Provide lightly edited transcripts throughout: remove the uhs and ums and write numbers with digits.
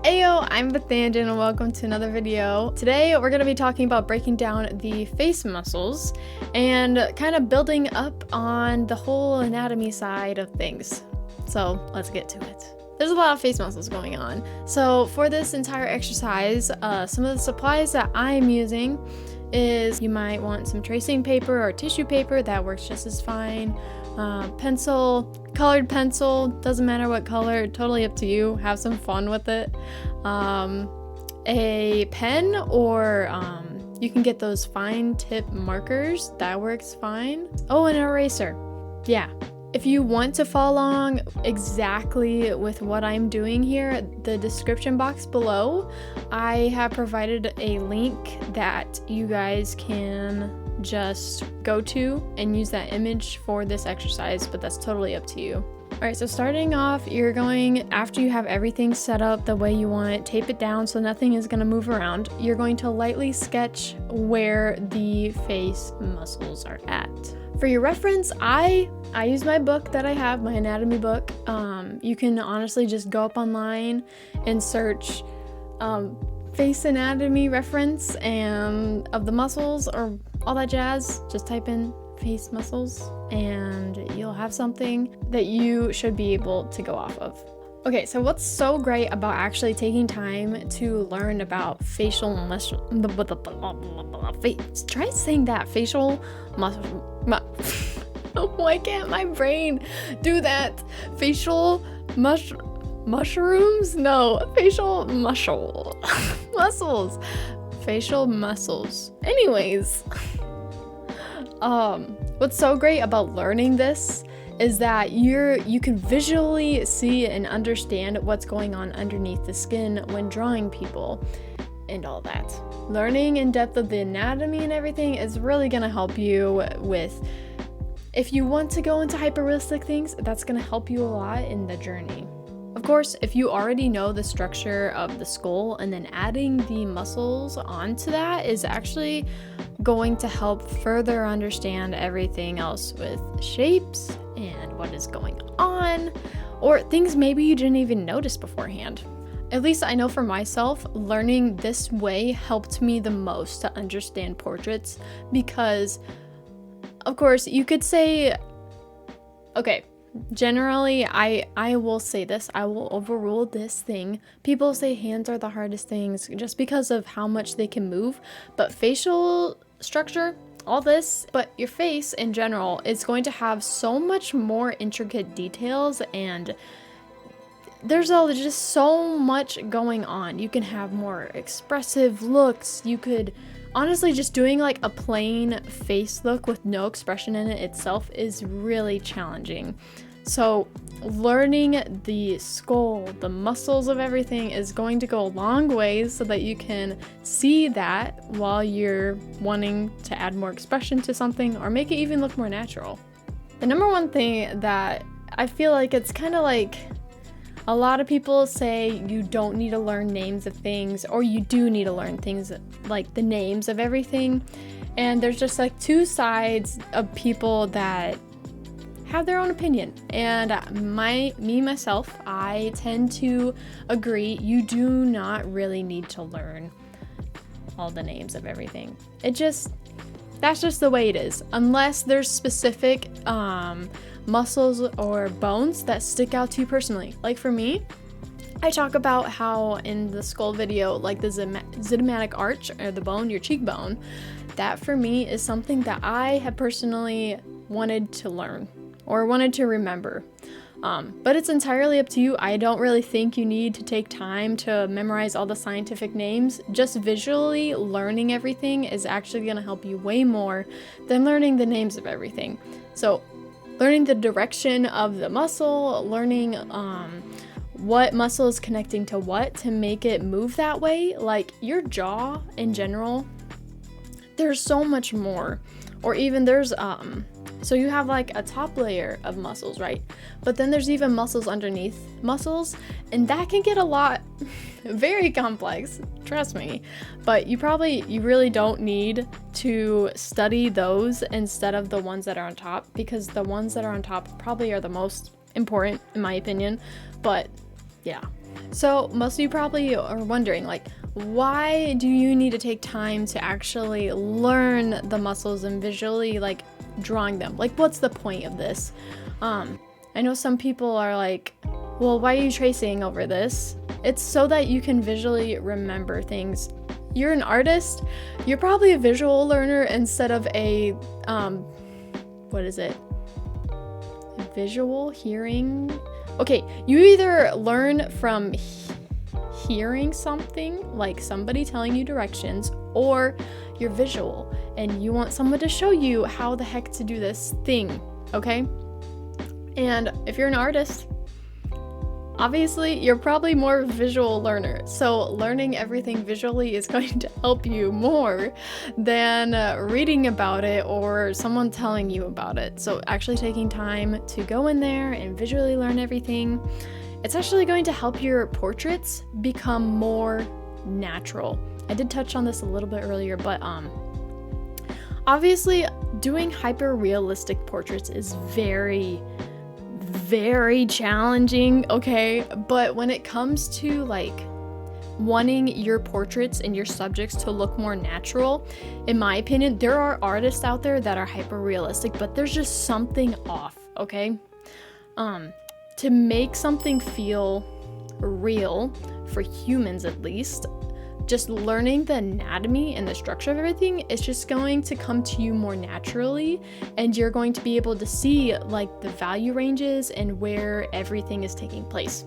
Ayo, I'm Bethanjan and welcome to another video. Today we're going to be talking about breaking down the face muscles and kind of building up on the whole anatomy side of things. So let's get to it. There's a lot of face muscles going on. So for this entire exercise, some of the supplies that I'm using is you might want some tracing paper or tissue paper. That works just as fine. Pencil, colored pencil, doesn't matter what color, totally up to you. Have some fun with it. A pen, or you can get those fine tip markers. That works fine. Oh, and an eraser. Yeah. If you want to follow along exactly with what I'm doing here, the description box below, I have provided a link that you guys can just go to and use that image for this exercise, but that's totally up to you. Alright, so starting off, you're going, after you have everything set up the way you want it, tape it down so nothing is going to move around. You're going to lightly sketch where the face muscles are at. For your reference, I use my book that I have, my anatomy book. You can honestly just go up online and search face anatomy reference and of the muscles or all that jazz. Just type in face muscles and you'll have something that you should be able to go off of. Okay, so what's so great about actually taking time to learn about facial muscle? Try saying that, facial muscle. Why can't my brain do that? Facial mushrooms? No, facial muscles. Facial muscles. Anyways, what's so great about learning this is that you can visually see and understand what's going on underneath the skin when drawing people and all that. Learning in depth of the anatomy and everything is really gonna help you with, if you want to go into hyper-realistic things, that's gonna help you a lot in the journey. Of course, if you already know the structure of the skull, and then adding the muscles onto that is actually going to help further understand everything else with shapes and what is going on, or things maybe you didn't even notice beforehand. At least I know for myself, learning this way helped me the most to understand portraits, because of course you could say, okay, generally, I will say this, I will overrule this thing. People say hands are the hardest things just because of how much they can move, but facial structure, all this, but your face in general is going to have so much more intricate details, and there's just so much going on. You can have more expressive looks. You could honestly, just doing like a plain face look with no expression in it itself is really challenging. So learning the skull, the muscles of everything is going to go a long ways so that you can see that while you're wanting to add more expression to something or make it even look more natural. The number one thing that I feel like it's kind of like, a lot of people say you don't need to learn names of things, or you do need to learn things like the names of everything. And there's just like two sides of people that have their own opinion. And myself, I tend to agree you do not really need to learn all the names of everything. That's just the way it is. Unless there's specific muscles or bones that stick out to you personally. Like for me, I talk about how in the skull video, like the zygomatic arch, or the bone, your cheekbone, that for me is something that I have personally wanted to learn or wanted to remember. But it's entirely up to you. I don't really think you need to take time to memorize all the scientific names. Just visually learning everything is actually going to help you way more than learning the names of everything. So learning the direction of the muscle, learning what muscle is connecting to what to make it move that way. Like your jaw in general, there's so much more. Or even there's so you have like a top layer of muscles, right? But then there's even muscles underneath muscles, and that can get a lot very complex, trust me. But you really don't need to study those instead of the ones that are on top, because the ones that are on top probably are the most important in my opinion. But yeah, So most of you probably are wondering, like, why do you need to take time to actually learn the muscles and visually like drawing them? Like, what's the point of this? I know some people are like, well, why are you tracing over this? It's so that you can visually remember things. You're an artist, you're probably a visual learner instead of a, what is it? Visual, hearing? Okay, you either learn from hearing something, like somebody telling you directions, or you're visual and you want someone to show you how the heck to do this thing, okay? And if you're an artist, obviously you're probably more of a visual learner, so learning everything visually is going to help you more than reading about it or someone telling you about it. So actually taking time to go in there and visually learn everything, it's actually going to help your portraits become more natural. I did touch on this a little bit earlier, but obviously doing hyper realistic portraits is very challenging, okay? But when it comes to like wanting your portraits and your subjects to look more natural, in my opinion, there are artists out there that are hyper realistic, but there's just something off, okay? To make something feel real, for humans at least, just learning the anatomy and the structure of everything is just going to come to you more naturally, and you're going to be able to see like the value ranges and where everything is taking place.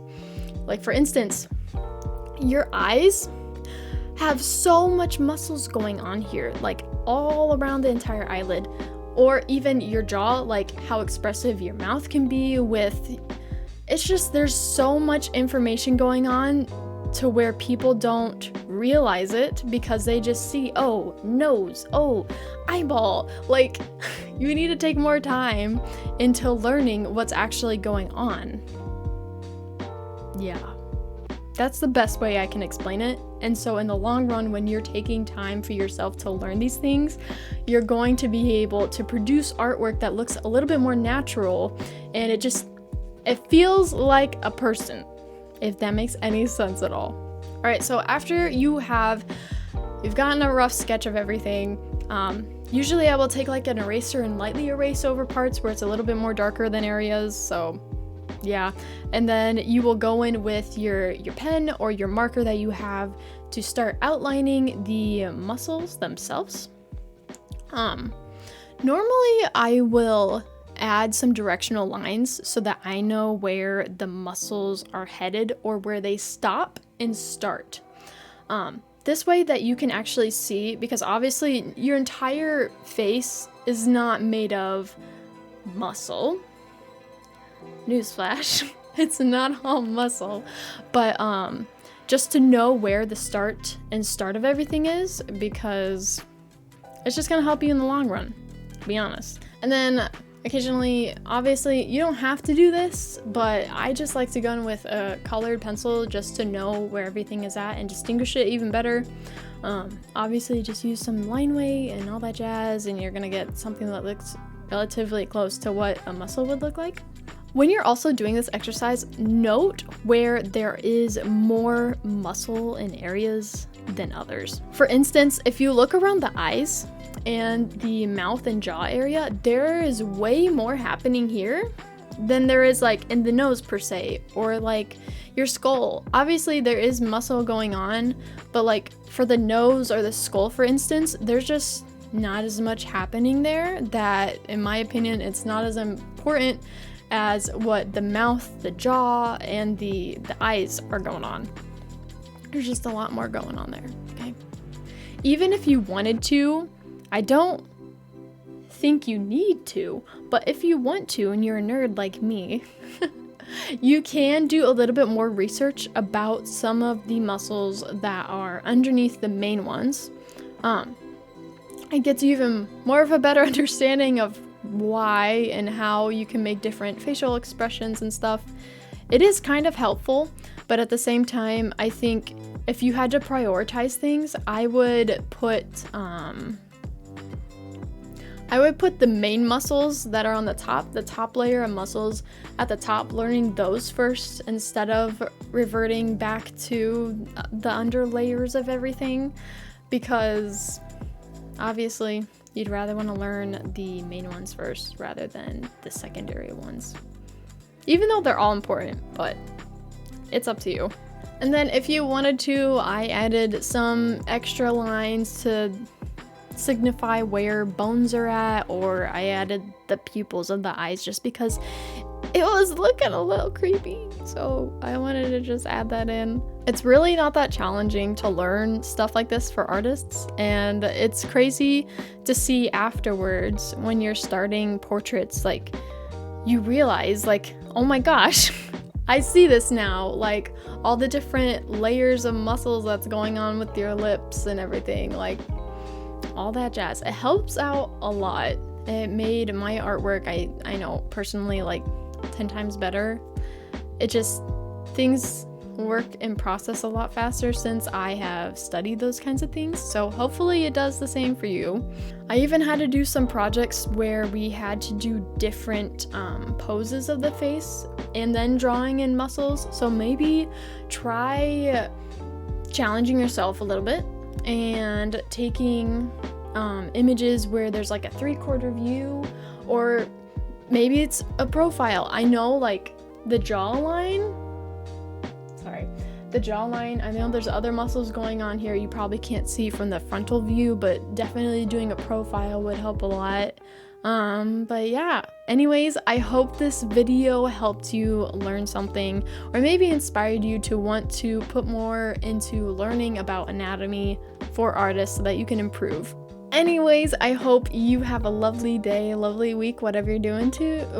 Like for instance, your eyes have so much muscles going on here, like all around the entire eyelid, or even your jaw, like how expressive your mouth can be with, it's just, there's so much information going on to where people don't realize it because they just see, oh, nose, oh, eyeball. Like, you need to take more time into learning what's actually going on. Yeah, that's the best way I can explain it. And so in the long run, when you're taking time for yourself to learn these things, you're going to be able to produce artwork that looks a little bit more natural, and it feels like a person, if that makes any sense at all. All right, so after you've gotten a rough sketch of everything, usually I will take like an eraser and lightly erase over parts where it's a little bit more darker than areas, so yeah. And then you will go in with your pen or your marker that you have to start outlining the muscles themselves. Normally I will add some directional lines so that I know where the muscles are headed or where they stop and start. This way that you can actually see, because obviously your entire face is not made of muscle. Newsflash, it's not all muscle, but just to know where the start of everything is, because it's just gonna help you in the long run, to be honest. And then occasionally, obviously, you don't have to do this, but I just like to go in with a colored pencil just to know where everything is at and distinguish it even better. Obviously, just use some line weight and all that jazz, and you're gonna get something that looks relatively close to what a muscle would look like. When you're also doing this exercise, note where there is more muscle in areas than others. For instance, if you look around the eyes and the mouth and jaw area, there is way more happening here than there is like in the nose per se, or like your skull. Obviously there is muscle going on, but like for the nose or the skull, for instance, there's just not as much happening there, that in my opinion it's not as important as what the mouth, the jaw, and the eyes are going on. There's just a lot more going on there, okay? Even if you wanted to, I don't think you need to, but if you want to and you're a nerd like me, you can do a little bit more research about some of the muscles that are underneath the main ones. It gets you even more of a better understanding of why and how you can make different facial expressions and stuff. It is kind of helpful, but at the same time, I think if you had to prioritize things, I would put I would put the main muscles that are on the top layer of muscles at the top, learning those first instead of reverting back to the under layers of everything, because obviously you'd rather want to learn the main ones first rather than the secondary ones. Even though they're all important, but it's up to you. And then if you wanted to, I added some extra lines to signify where bones are at, or I added the pupils of the eyes just because it was looking a little creepy, so I wanted to just add that in. It's really not that challenging to learn stuff like this for artists, and it's crazy to see afterwards when you're starting portraits, like you realize like, oh my gosh, I see this now, like all the different layers of muscles that's going on with your lips and everything, like all that jazz. It helps out a lot. It made my artwork, I know personally, like 10 times better. It just, things work in process a lot faster since I have studied those kinds of things, so hopefully it does the same for you. I even had to do some projects where we had to do different poses of the face and then drawing in muscles, so maybe try challenging yourself a little bit and taking images where there's like a 3/4 view, or maybe it's a profile. I know like the jawline, I know there's other muscles going on here you probably can't see from the frontal view, but definitely doing a profile would help a lot. But yeah, anyways, I hope this video helped you learn something, or maybe inspired you to want to put more into learning about anatomy for artists so that you can improve. Anyways, I hope you have a lovely day, a lovely week, whatever you're doing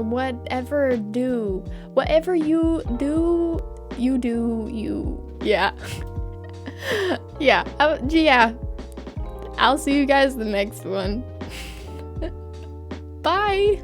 whatever you do, yeah. yeah. I'll see you guys the next one. Bye.